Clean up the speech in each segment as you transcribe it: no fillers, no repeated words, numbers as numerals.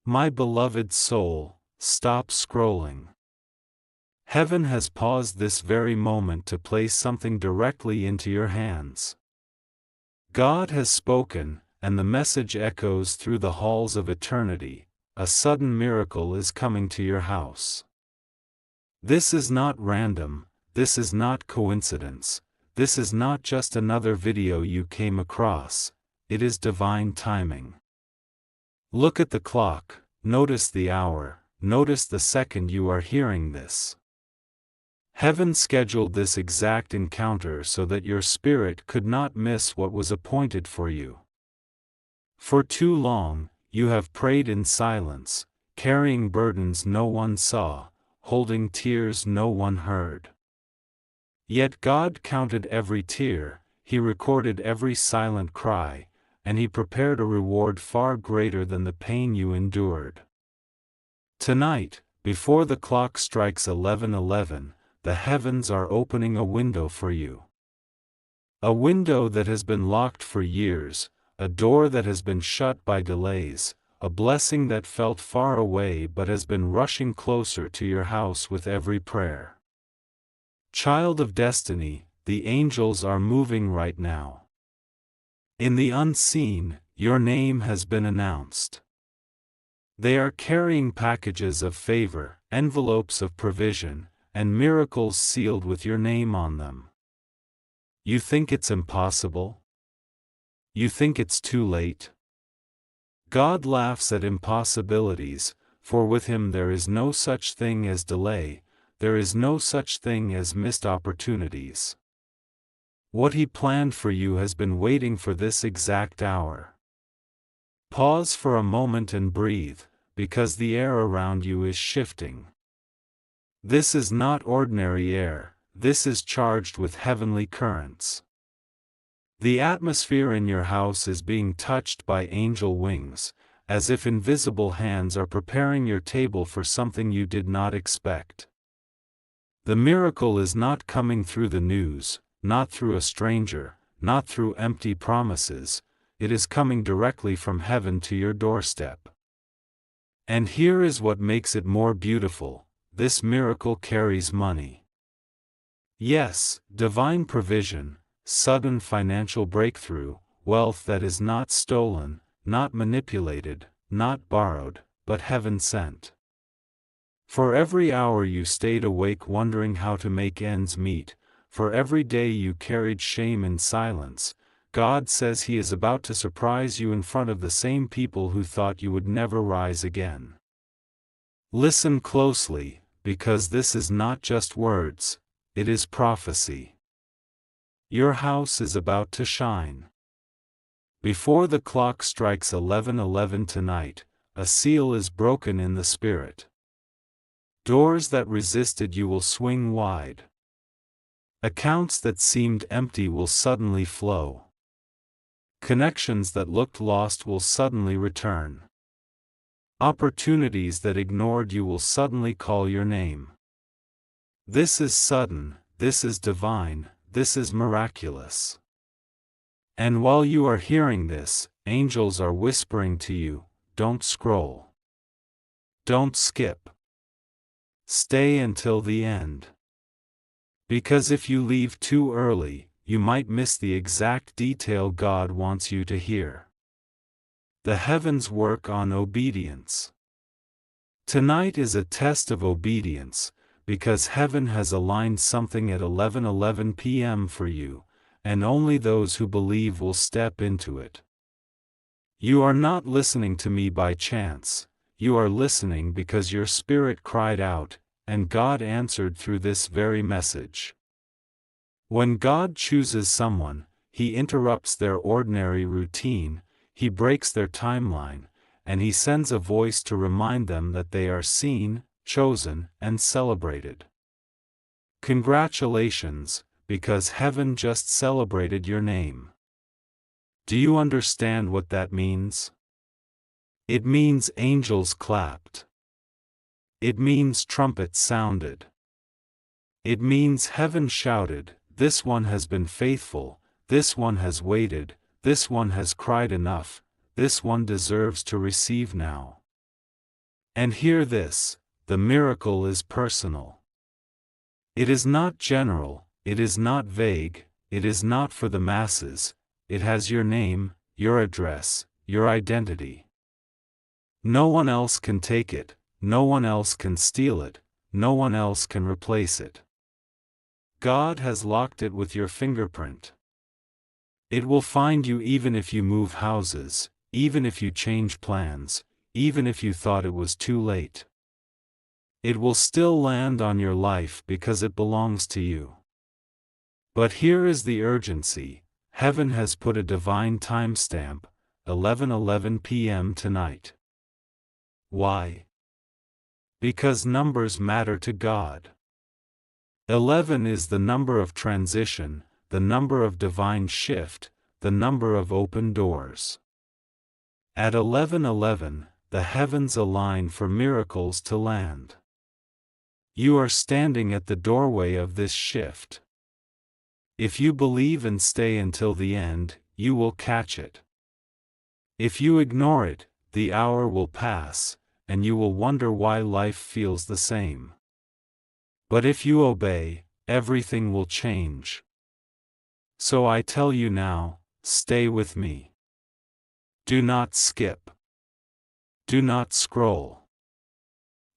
My beloved soul, stop scrolling. Heaven has paused this very moment to place something directly into your hands. God has spoken, and the message echoes through the halls of eternity. A sudden miracle is coming to your house. This is not random, this is not coincidence, this is not just another video you came across, it is divine timing. Look at the clock, notice the hour, notice the second you are hearing this. Heaven scheduled this exact encounter so that your spirit could not miss what was appointed for you. For too long, you have prayed in silence, carrying burdens no one saw, holding tears no one heard. Yet God counted every tear, He recorded every silent cry, and He prepared a reward far greater than the pain you endured. Tonight, before the clock strikes 11:11, the heavens are opening a window for you. A window that has been locked for years, a door that has been shut by delays, a blessing that felt far away but has been rushing closer to your house with every prayer. Child of destiny, the angels are moving right now. In the unseen, your name has been announced. They are carrying packages of favor, envelopes of provision, and miracles sealed with your name on them. You think it's impossible? You think it's too late? God laughs at impossibilities, for with Him there is no such thing as delay, there is no such thing as missed opportunities. What He planned for you has been waiting for this exact hour. Pause for a moment and breathe, because the air around you is shifting. This is not ordinary air, this is charged with heavenly currents. The atmosphere in your house is being touched by angel wings, as if invisible hands are preparing your table for something you did not expect. The miracle is not coming through the news, not through a stranger, not through empty promises, it is coming directly from heaven to your doorstep. And here is what makes it more beautiful. This miracle carries money. Yes, divine provision, sudden financial breakthrough, wealth that is not stolen, not manipulated, not borrowed, but heaven sent. For every hour you stayed awake wondering how to make ends meet, for every day you carried shame in silence, God says He is about to surprise you in front of the same people who thought you would never rise again. Listen closely, because this is not just words, it is prophecy. Your house is about to shine. Before the clock strikes 11:11 tonight, a seal is broken in the spirit. Doors that resisted you will swing wide. Accounts that seemed empty will suddenly flow. Connections that looked lost will suddenly return. Opportunities that ignored you will suddenly call your name. This is sudden, this is divine, this is miraculous. And while you are hearing this, angels are whispering to you, don't scroll. Don't skip. Stay until the end. Because if you leave too early, you might miss the exact detail God wants you to hear. The heavens work on obedience. Tonight is a test of obedience, because heaven has aligned something at 11:11 p.m. for you, and only those who believe will step into it. You are not listening to me by chance, you are listening because your spirit cried out, and God answered through this very message. When God chooses someone, He interrupts their ordinary routine, He breaks their timeline, and He sends a voice to remind them that they are seen, chosen, and celebrated. Congratulations, because heaven just celebrated your name. Do you understand what that means? It means angels clapped. It means trumpets sounded. It means heaven shouted, "This one has been faithful, this one has waited, this one has cried enough, this one deserves to receive now." And hear this, the miracle is personal. It is not general, it is not vague, it is not for the masses, it has your name, your address, your identity. No one else can take it, no one else can steal it, no one else can replace it. God has locked it with your fingerprint. It will find you even if you move houses, even if you change plans, even if you thought it was too late. It will still land on your life because it belongs to you. But here is the urgency: heaven has put a divine timestamp, 11:11 p.m. tonight. Why? Because numbers matter to God. 11 is the number of transition, the number of divine shift, the number of open doors. At 11:11, the heavens align for miracles to land. You are standing at the doorway of this shift. If you believe and stay until the end, you will catch it. If you ignore it, the hour will pass, and you will wonder why life feels the same. But if you obey, everything will change. So I tell you now, stay with me. Do not skip. Do not scroll.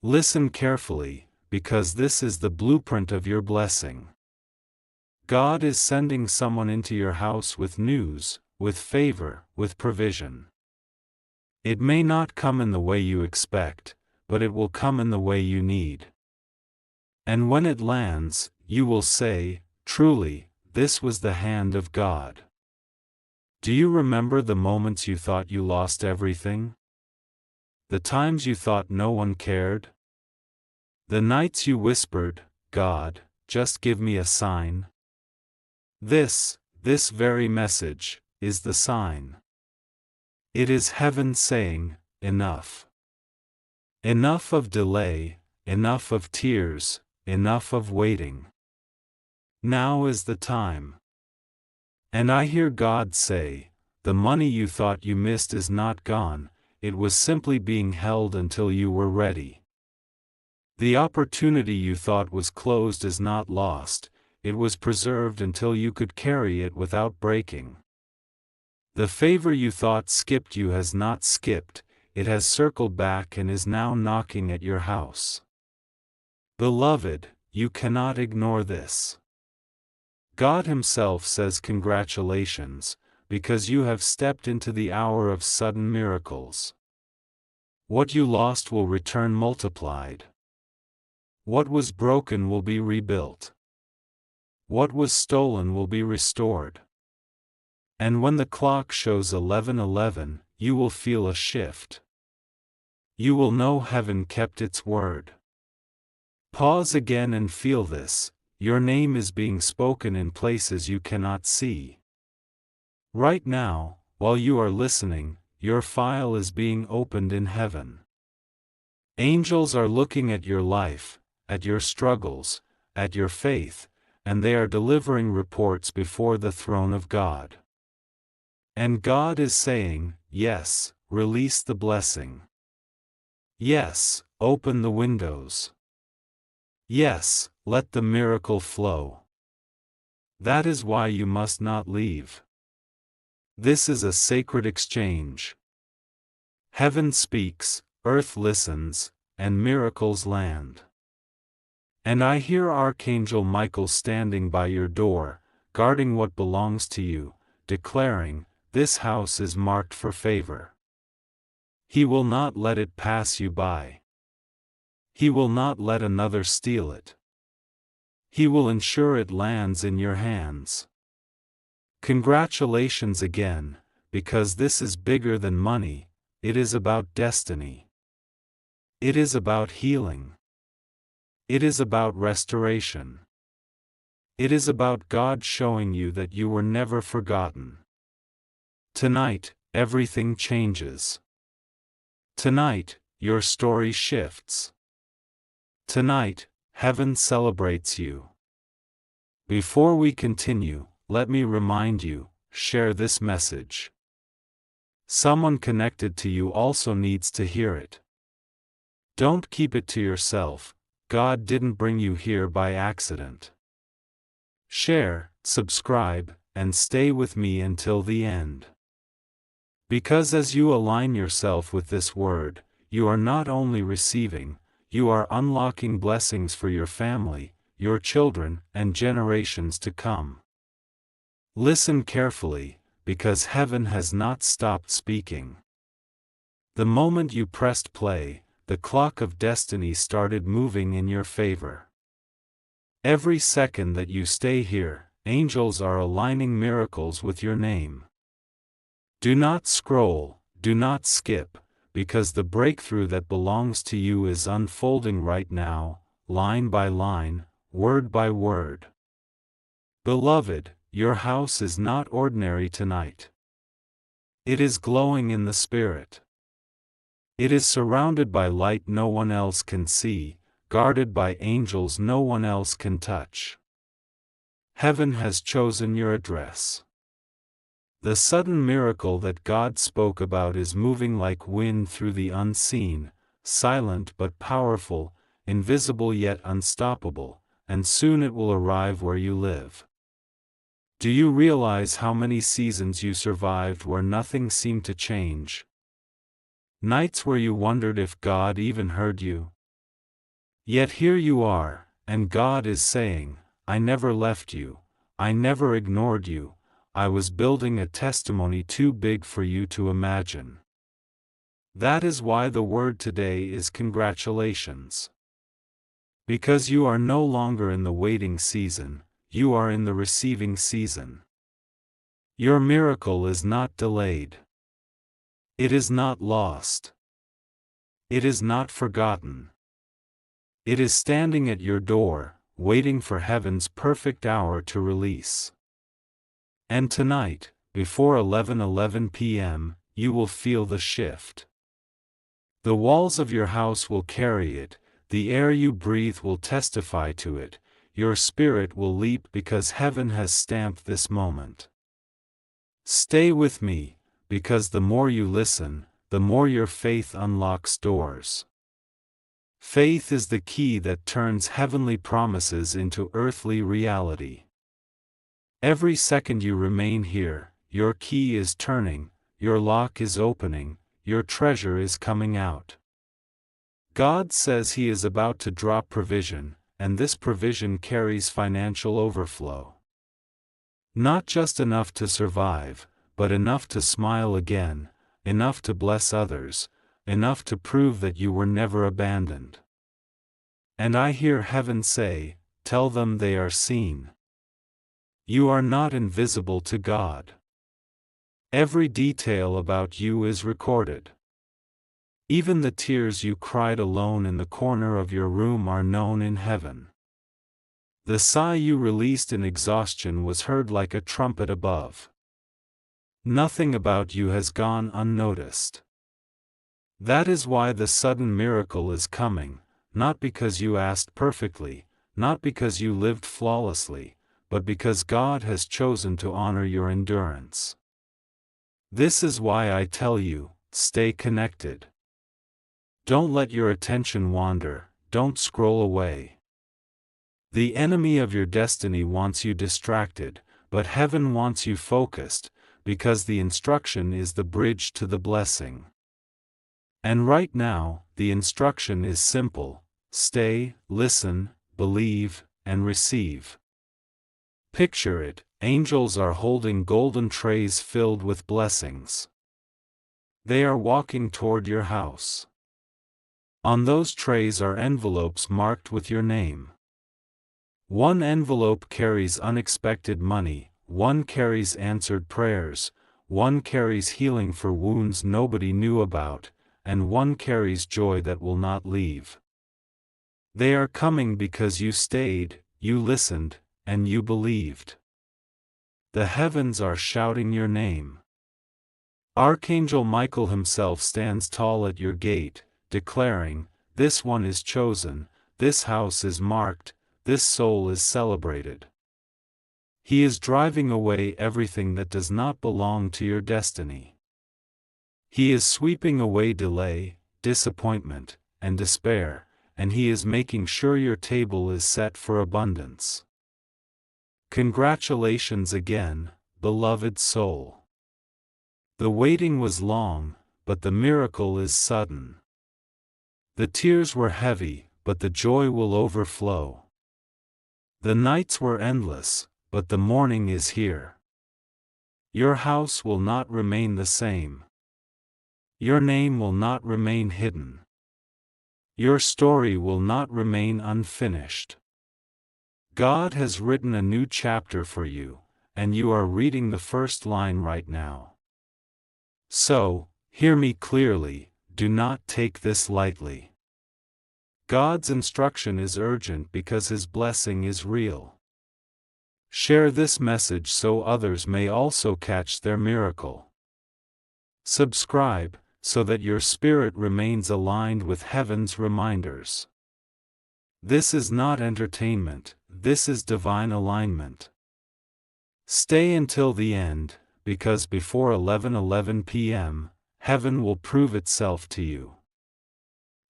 Listen carefully, because this is the blueprint of your blessing. God is sending someone into your house with news, with favor, with provision. It may not come in the way you expect, but it will come in the way you need. And when it lands, you will say, truly, this was the hand of God. Do you remember the moments you thought you lost everything? The times you thought no one cared? The nights you whispered, God, just give me a sign? This very message, is the sign. It is heaven saying, enough. Enough of delay, enough of tears, enough of waiting. Now is the time. And I hear God say, the money you thought you missed is not gone, it was simply being held until you were ready. The opportunity you thought was closed is not lost, it was preserved until you could carry it without breaking. The favor you thought skipped you has not skipped, it has circled back and is now knocking at your house. Beloved, you cannot ignore this. God Himself says congratulations, because you have stepped into the hour of sudden miracles. What you lost will return multiplied. What was broken will be rebuilt. What was stolen will be restored. And when the clock shows 11:11, you will feel a shift. You will know heaven kept its word. Pause again and feel this: your name is being spoken in places you cannot see. Right now, while you are listening, your file is being opened in heaven. Angels are looking at your life, at your struggles, at your faith, and they are delivering reports before the throne of God. And God is saying, yes, release the blessing. Yes, open the windows. Yes, let the miracle flow. That is why you must not leave. This is a sacred exchange. Heaven speaks, earth listens, and miracles land. And I hear Archangel Michael standing by your door, guarding what belongs to you, declaring, this house is marked for favor. He will not let it pass you by. He will not let another steal it. He will ensure it lands in your hands. Congratulations again, because this is bigger than money, it is about destiny. It is about healing. It is about restoration. It is about God showing you that you were never forgotten. Tonight, everything changes. Tonight, your story shifts. Tonight, heaven celebrates you. Before we continue, let me remind you, share this message. Someone connected to you also needs to hear it. Don't keep it to yourself. God didn't bring you here by accident. Share, subscribe, and stay with me until the end. Because as you align yourself with this word, you are not only receiving, you are unlocking blessings for your family, your children, and generations to come. Listen carefully, because heaven has not stopped speaking. The moment you pressed play, the clock of destiny started moving in your favor. Every second that you stay here, angels are aligning miracles with your name. Do not scroll, do not skip, because the breakthrough that belongs to you is unfolding right now, line by line, word by word. Beloved, your house is not ordinary tonight. It is glowing in the Spirit. It is surrounded by light no one else can see, guarded by angels no one else can touch. Heaven has chosen your address. The sudden miracle that God spoke about is moving like wind through the unseen, silent but powerful, invisible yet unstoppable, and soon it will arrive where you live. Do you realize how many seasons you survived where nothing seemed to change? Nights where you wondered if God even heard you? Yet here you are, and God is saying, I never left you, I never ignored you, I was building a testimony too big for you to imagine. That is why the word today is congratulations. Because you are no longer in the waiting season, you are in the receiving season. Your miracle is not delayed. It is not lost. It is not forgotten. It is standing at your door, waiting for heaven's perfect hour to release. And tonight, before 11:11 p.m., you will feel the shift. The walls of your house will carry it, the air you breathe will testify to it, your spirit will leap because heaven has stamped this moment. Stay with me, because the more you listen, the more your faith unlocks doors. Faith is the key that turns heavenly promises into earthly reality. Every second you remain here, your key is turning, your lock is opening, your treasure is coming out. God says He is about to drop provision, and this provision carries financial overflow. Not just enough to survive, but enough to smile again, enough to bless others, enough to prove that you were never abandoned. And I hear heaven say, tell them they are seen. You are not invisible to God. Every detail about you is recorded. Even the tears you cried alone in the corner of your room are known in heaven. The sigh you released in exhaustion was heard like a trumpet above. Nothing about you has gone unnoticed. That is why the sudden miracle is coming, not because you asked perfectly, not because you lived flawlessly, but because God has chosen to honor your endurance. This is why I tell you, stay connected. Don't let your attention wander, don't scroll away. The enemy of your destiny wants you distracted, but heaven wants you focused, because the instruction is the bridge to the blessing. And right now, the instruction is simple: stay, listen, believe, and receive. Picture it, angels are holding golden trays filled with blessings. They are walking toward your house. On those trays are envelopes marked with your name. One envelope carries unexpected money, one carries answered prayers, one carries healing for wounds nobody knew about, and one carries joy that will not leave. They are coming because you stayed, you listened, and you believed. The heavens are shouting your name. Archangel Michael himself stands tall at your gate, declaring, "This one is chosen, this house is marked, this soul is celebrated." He is driving away everything that does not belong to your destiny. He is sweeping away delay, disappointment, and despair, and He is making sure your table is set for abundance. Congratulations again, beloved soul. The waiting was long, but the miracle is sudden. The tears were heavy, but the joy will overflow. The nights were endless, but the morning is here. Your house will not remain the same. Your name will not remain hidden. Your story will not remain unfinished. God has written a new chapter for you, and you are reading the first line right now. So, hear me clearly, do not take this lightly. God's instruction is urgent because His blessing is real. Share this message so others may also catch their miracle. Subscribe, so that your spirit remains aligned with heaven's reminders. This is not entertainment, this is divine alignment. Stay until the end, because before 11:11 p.m., heaven will prove itself to you.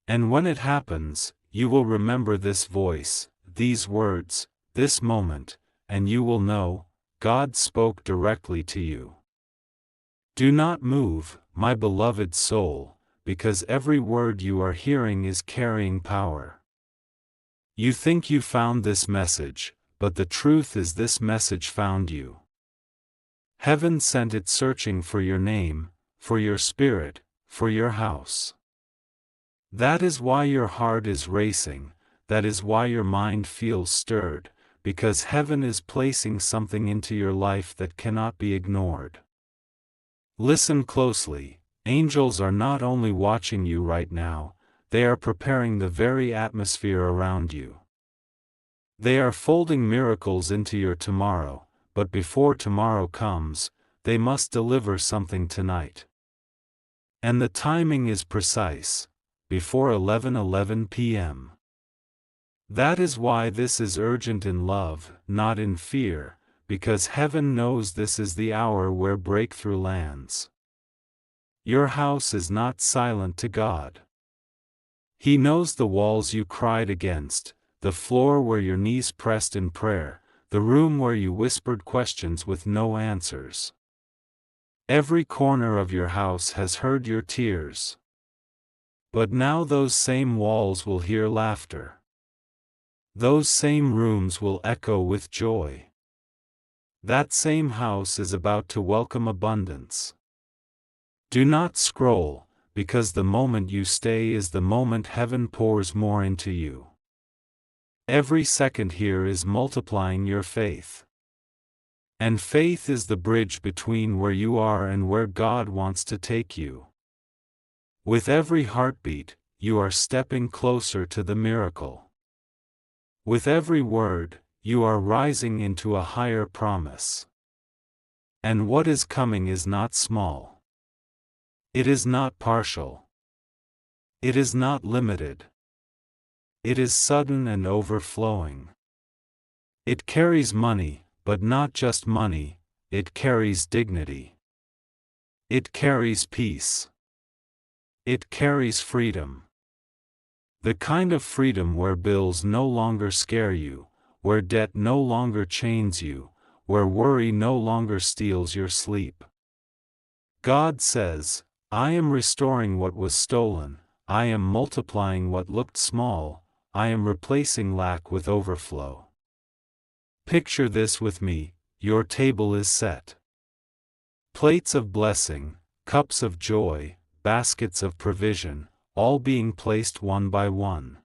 And when it happens, you will remember this voice, these words, this moment, and you will know, God spoke directly to you. Do not move, my beloved soul, because every word you are hearing is carrying power. You think you found this message, but the truth is this message found you. Heaven sent it searching for your name, for your spirit, for your house. That is why your heart is racing, that is why your mind feels stirred, because heaven is placing something into your life that cannot be ignored. Listen closely, angels are not only watching you right now, they are preparing the very atmosphere around you. They are folding miracles into your tomorrow, but before tomorrow comes, they must deliver something tonight. And the timing is precise, before 11:11 p.m. That is why this is urgent in love, not in fear, because heaven knows this is the hour where breakthrough lands. Your house is not silent to God. He knows the walls you cried against, the floor where your knees pressed in prayer, the room where you whispered questions with no answers. Every corner of your house has heard your tears. But now those same walls will hear laughter. Those same rooms will echo with joy. That same house is about to welcome abundance. Do not scroll, because the moment you stay is the moment heaven pours more into you. Every second here is multiplying your faith. And faith is the bridge between where you are and where God wants to take you. With every heartbeat, you are stepping closer to the miracle. With every word, you are rising into a higher promise. And what is coming is not small. It is not partial. It is not limited. It is sudden and overflowing. It carries money, but not just money, it carries dignity. It carries peace. It carries freedom. The kind of freedom where bills no longer scare you, where debt no longer chains you, where worry no longer steals your sleep. God says, I am restoring what was stolen, I am multiplying what looked small, I am replacing lack with overflow. Picture this with me, your table is set. Plates of blessing, cups of joy, baskets of provision, all being placed one by one.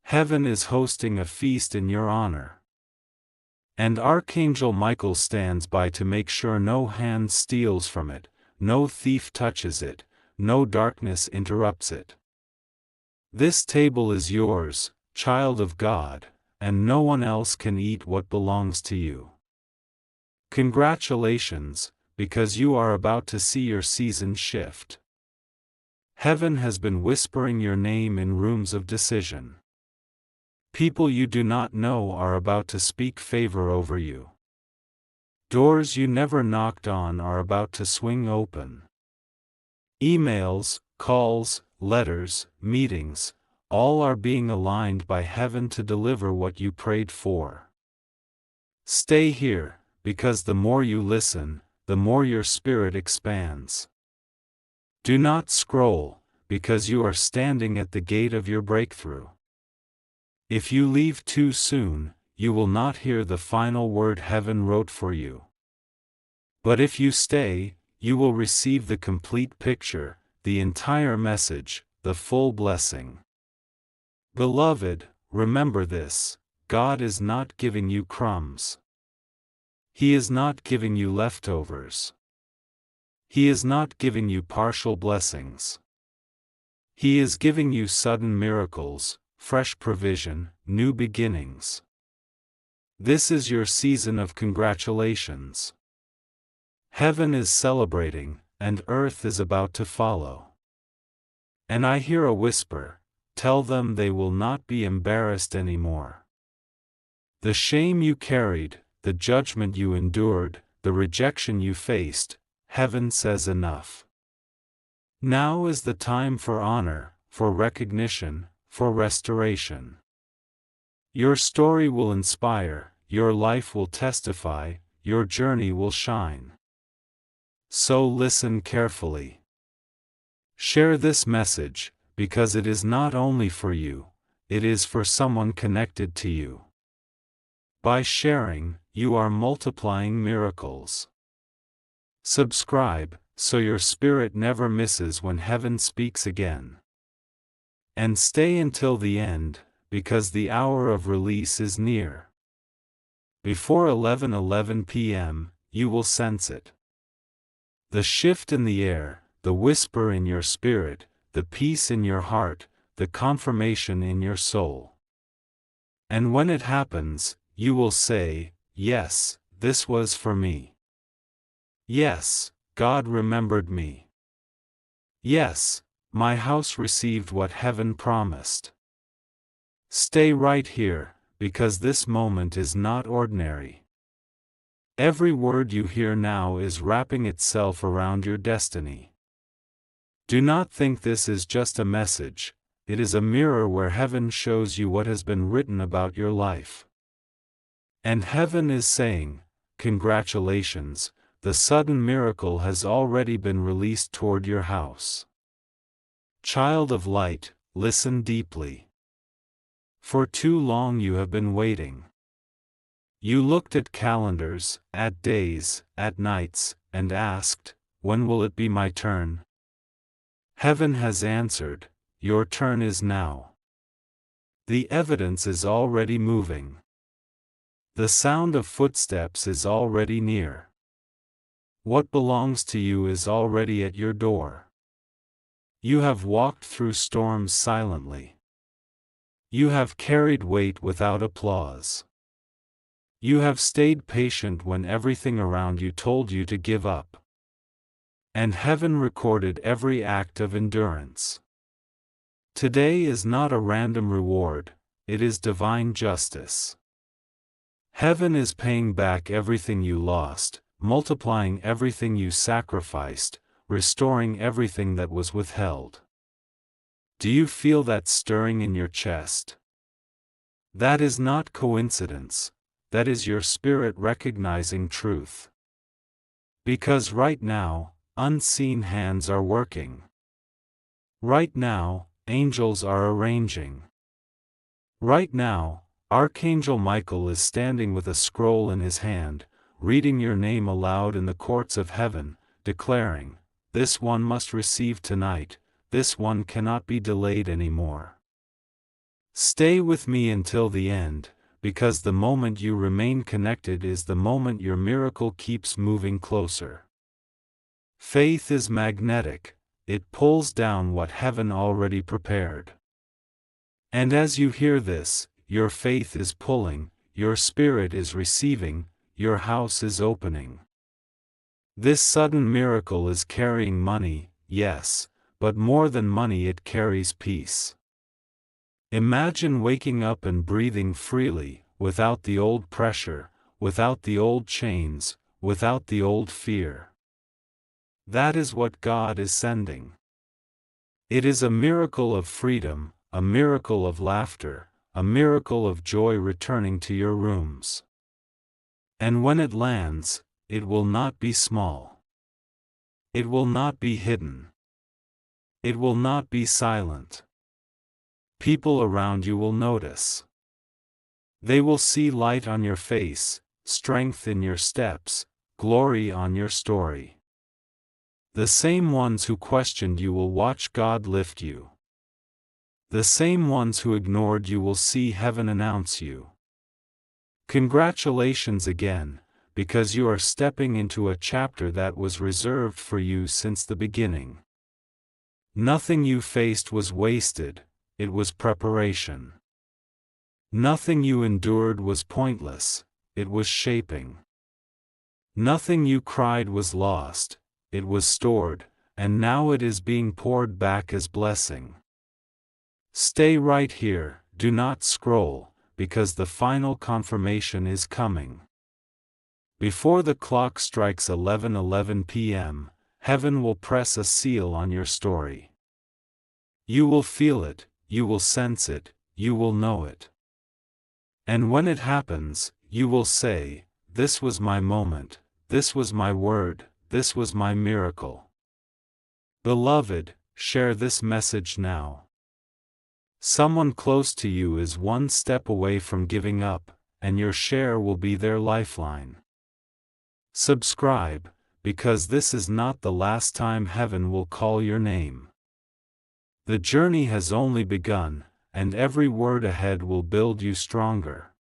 Heaven is hosting a feast in your honor. And Archangel Michael stands by to make sure no hand steals from it, no thief touches it, no darkness interrupts it. This table is yours, child of God, and no one else can eat what belongs to you. Congratulations, because you are about to see your season shift. Heaven has been whispering your name in rooms of decision. People you do not know are about to speak favor over you. Doors you never knocked on are about to swing open. Emails, calls, letters, meetings, all are being aligned by heaven to deliver what you prayed for. Stay here, because the more you listen, the more your spirit expands. Do not scroll, because you are standing at the gate of your breakthrough. If you leave too soon, you will not hear the final word heaven wrote for you. But if you stay, you will receive the complete picture, the entire message, the full blessing. Beloved, remember this: God is not giving you crumbs. He is not giving you leftovers. He is not giving you partial blessings. He is giving you sudden miracles, fresh provision, new beginnings. This is your season of congratulations. Heaven is celebrating, and earth is about to follow. And I hear a whisper: tell them they will not be embarrassed anymore. The shame you carried, the judgment you endured, the rejection you faced, heaven says enough. Now is the time for honor, for recognition, for restoration. Your story will inspire, your life will testify, your journey will shine. So listen carefully. Share this message, because it is not only for you, it is for someone connected to you. By sharing, you are multiplying miracles. Subscribe, so your spirit never misses when heaven speaks again. And stay until the end, because the hour of release is near. Before 11:11 p.m., you will sense it. The shift in the air, the whisper in your spirit, the peace in your heart, the confirmation in your soul. And when it happens, you will say, yes, this was for me. Yes, God remembered me. Yes, my house received what heaven promised. Stay right here, because this moment is not ordinary. Every word you hear now is wrapping itself around your destiny. Do not think this is just a message, it is a mirror where heaven shows you what has been written about your life. And heaven is saying, congratulations, the sudden miracle has already been released toward your house. Child of light, listen deeply. For too long you have been waiting. You looked at calendars, at days, at nights, and asked, when will it be my turn? Heaven has answered, your turn is now. The evidence is already moving. The sound of footsteps is already near. What belongs to you is already at your door. You have walked through storms silently. You have carried weight without applause. You have stayed patient when everything around you told you to give up. And heaven recorded every act of endurance. Today is not a random reward, it is divine justice. Heaven is paying back everything you lost, multiplying everything you sacrificed, restoring everything that was withheld. Do you feel that stirring in your chest? That is not coincidence, that is your spirit recognizing truth. Because right now, unseen hands are working. Right now, angels are arranging. Right now, Archangel Michael is standing with a scroll in his hand, reading your name aloud in the courts of heaven, declaring, this one must receive tonight, this one cannot be delayed anymore. Stay with me until the end, because the moment you remain connected is the moment your miracle keeps moving closer. Faith is magnetic, it pulls down what heaven already prepared. And as you hear this, your faith is pulling, your spirit is receiving, your house is opening. This sudden miracle is carrying money, yes, but more than money it carries peace. Imagine waking up and breathing freely, without the old pressure, without the old chains, without the old fear. That is what God is sending. It is a miracle of freedom, a miracle of laughter, a miracle of joy returning to your rooms. And when it lands, it will not be small. It will not be hidden. It will not be silent. People around you will notice. They will see light on your face, strength in your steps, glory on your story. The same ones who questioned you will watch God lift you. The same ones who ignored you will see heaven announce you. Congratulations again, because you are stepping into a chapter that was reserved for you since the beginning. Nothing you faced was wasted, it was preparation. Nothing you endured was pointless, it was shaping. Nothing you cried was lost, it was stored, and now it is being poured back as blessing. Stay right here, do not scroll, because the final confirmation is coming. Before the clock strikes 11:11 p.m., heaven will press a seal on your story. You will feel it, you will sense it, you will know it. And when it happens, you will say, "This was my moment, this was my word, this was my miracle." Beloved, share this message now. Someone close to you is one step away from giving up, and your share will be their lifeline. Subscribe, because this is not the last time heaven will call your name. The journey has only begun, and every word ahead will build you stronger.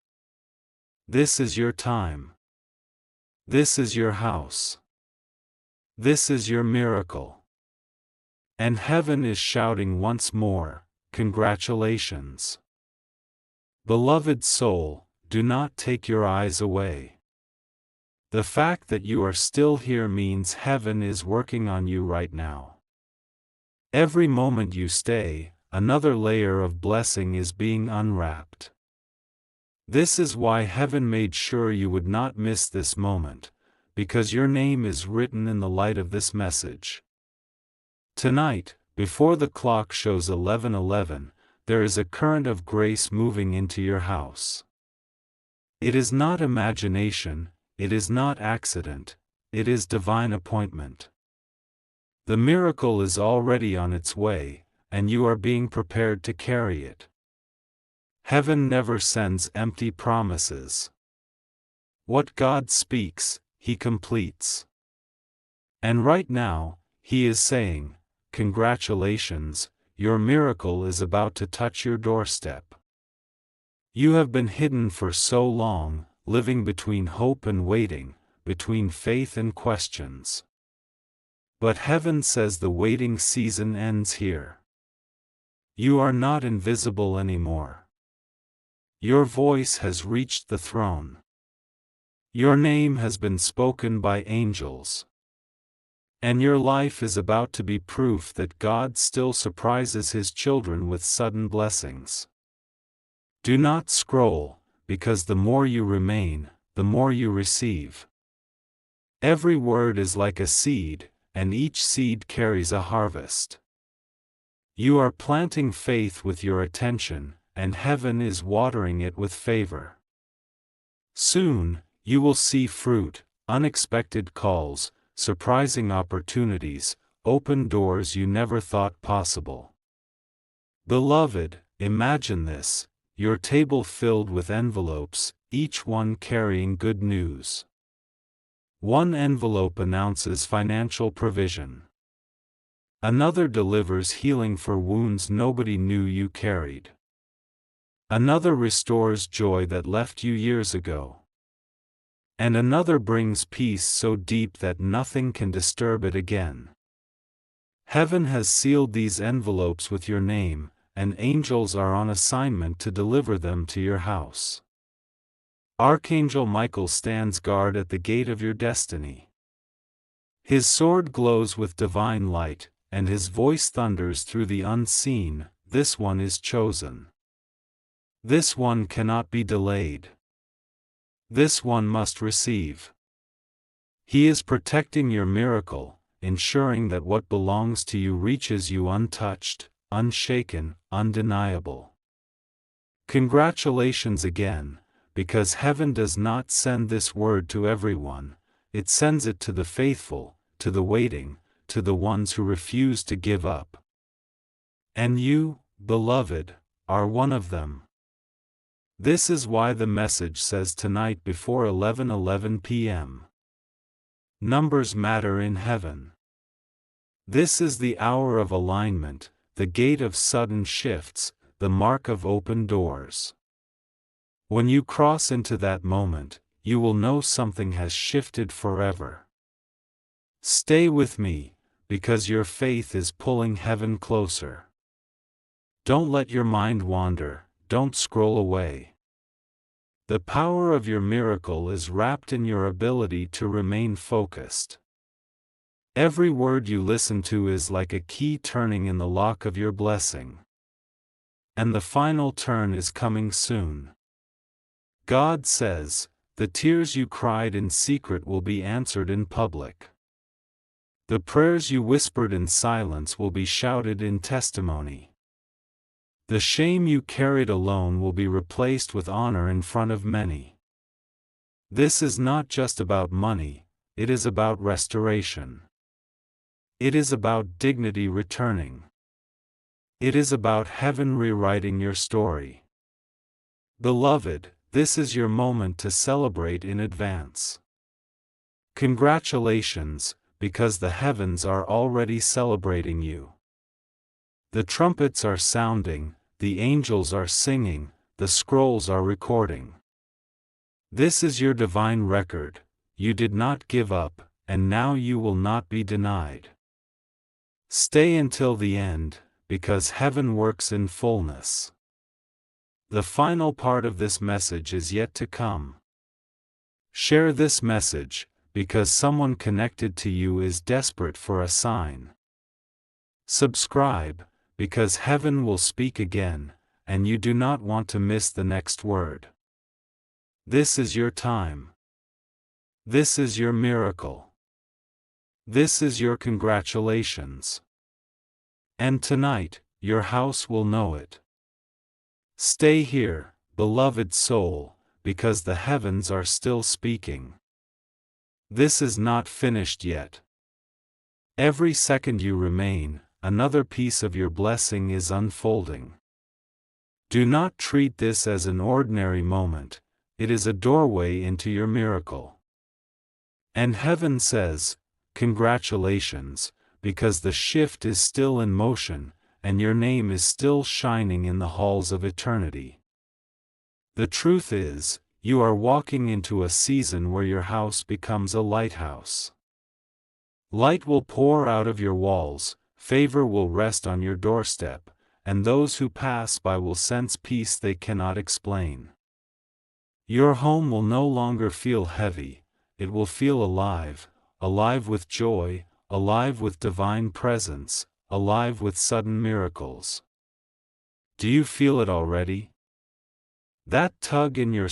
This is your time. This is your house. This is your miracle. And heaven is shouting once more, congratulations. Beloved soul, do not take your eyes away. The fact that you are still here means heaven is working on you right now. Every moment you stay, another layer of blessing is being unwrapped. This is why heaven made sure you would not miss this moment, because your name is written in the light of this message. Tonight, before the clock shows 11:11, there is a current of grace moving into your house. It is not imagination, it is not accident, it is divine appointment. The miracle is already on its way, and you are being prepared to carry it. Heaven never sends empty promises. What God speaks, He completes. And right now, He is saying, congratulations, your miracle is about to touch your doorstep. You have been hidden for so long, living between hope and waiting, between faith and questions. But heaven says the waiting season ends here. You are not invisible anymore. Your voice has reached the throne. Your name has been spoken by angels. And your life is about to be proof that God still surprises His children with sudden blessings. Do not scroll, because the more you remain, the more you receive. Every word is like a seed, and each seed carries a harvest. You are planting faith with your attention, and heaven is watering it with favor. Soon, you will see fruit, unexpected calls, surprising opportunities, open doors you never thought possible. Beloved, imagine this, your table filled with envelopes, each one carrying good news. One envelope announces financial provision. Another delivers healing for wounds nobody knew you carried. Another restores joy that left you years ago. And another brings peace so deep that nothing can disturb it again. Heaven has sealed these envelopes with your name, and angels are on assignment to deliver them to your house. Archangel Michael stands guard at the gate of your destiny. His sword glows with divine light, and his voice thunders through the unseen, "This one is chosen. This one cannot be delayed. This one must receive." He is protecting your miracle, ensuring that what belongs to you reaches you untouched, unshaken, undeniable. Congratulations again, because heaven does not send this word to everyone, it sends it to the faithful, to the waiting, to the ones who refuse to give up. And you, beloved, are one of them. This is why the message says tonight before 11:11 p.m. Numbers matter in heaven. This is the hour of alignment, the gate of sudden shifts, the mark of open doors. When you cross into that moment, you will know something has shifted forever. Stay with me, because your faith is pulling heaven closer. Don't let your mind wander, don't scroll away. The power of your miracle is wrapped in your ability to remain focused. Every word you listen to is like a key turning in the lock of your blessing. And the final turn is coming soon. God says, the tears you cried in secret will be answered in public. The prayers you whispered in silence will be shouted in testimony. The shame you carried alone will be replaced with honor in front of many. This is not just about money, it is about restoration. It is about dignity returning. It is about heaven rewriting your story. Beloved, this is your moment to celebrate in advance. Congratulations, because the heavens are already celebrating you. The trumpets are sounding, the angels are singing, the scrolls are recording. This is your divine record, you did not give up, and now you will not be denied. Stay until the end, because heaven works in fullness. The final part of this message is yet to come. Share this message, because someone connected to you is desperate for a sign. Subscribe, because heaven will speak again, and you do not want to miss the next word. This is your time. This is your miracle. This is your congratulations. And tonight, your house will know it. Stay here, beloved soul, because the heavens are still speaking. This is not finished yet. Every second you remain, another piece of your blessing is unfolding. Do not treat this as an ordinary moment, it is a doorway into your miracle. And heaven says, congratulations, because the shift is still in motion, and your name is still shining in the halls of eternity. The truth is, you are walking into a season where your house becomes a lighthouse. Light will pour out of your walls, favor will rest on your doorstep, and those who pass by will sense peace they cannot explain. Your home will no longer feel heavy, it will feel alive, alive with joy, alive with divine presence, alive with sudden miracles. Do you feel it already? That tug in your